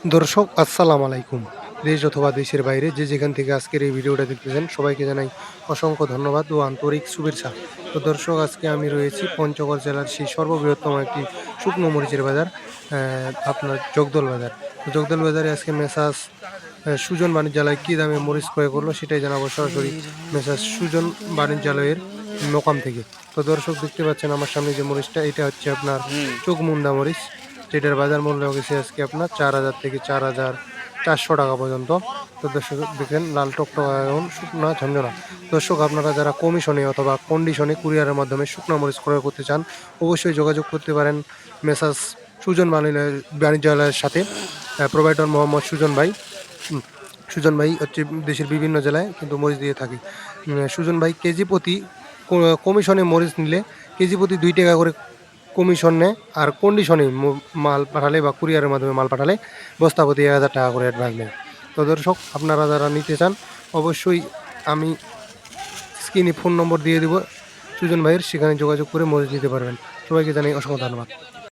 দর্শক আসসালামু আলাইকুম। দেশ অথবা দেশের বাইরে যে যেখান থেকে আজকের এই ভিডিওটা দেখতেছেন সবাইকে জানাই অসংখ্য ধন্যবাদ ও আন্তরিক শুভেচ্ছা। তো দর্শক আজকে আমি রয়েছি পঞ্চগড় জেলার সেই সর্ববৃহত্তম একটি শুকনো মরিচের বাজার আপনার জগদল বাজার। তো জগদল বাজারে আজকে মেসার্স সুজন বাণিজ্যালয় কী দামে মরিচ ক্রয় করলো সেটাই জানাবো সরাসরি মেসার্স সুজন বাণিজ্যালয়ের মোকাম থেকে। তো দর্শক দেখতে পাচ্ছেন আমার সামনে যে মরিচটা এটা হচ্ছে আপনার চোখমুন্দা মরিচ। যেটার বাজার মূল্য গেছে আজকে আপনার ৪,০০০ থেকে ৪,৪০০ টাকা পর্যন্ত। তো দর্শক দেখেন লাল টকটকা এবং শুকনা ঝনঝনা। দর্শক আপনারা যারা কমিশনে অথবা কন্ডিশনে কুরিয়ারের মাধ্যমে শুকনা মরিচ ক্রয় করতে চান অবশ্যই যোগাযোগ করতে পারেন মেসার্স সুজন বাণিজ্যালয়ের সাথে। প্রোভাইডার মোহাম্মদ সুজন ভাই। হুম, সুজন ভাই হচ্ছে দেশের বিভিন্ন জেলায় কিন্তু মরিচ দিয়ে থাকে। সুজন ভাই কেজি প্রতি কমিশনে মরিচ নিলে কেজি প্রতি ৳২ করে কমিশন নেয়। আর কন্ডিশনে মাল পাঠালে বা কুরিয়ারের মাধ্যমে মাল পাঠালে বস্তা প্রতি ৳১,০০০ করে অ্যাডভান্স নেয়। তো দর্শক আপনারা যারা নিতে চান অবশ্যই আমি স্ক্রিনে ফোন নম্বর দিয়ে দেবো সুজন ভাইয়ের, সেখানে যোগাযোগ করে মরিচ নিতে পারবেন। সবাইকে জানাই অসংখ্য ধন্যবাদ।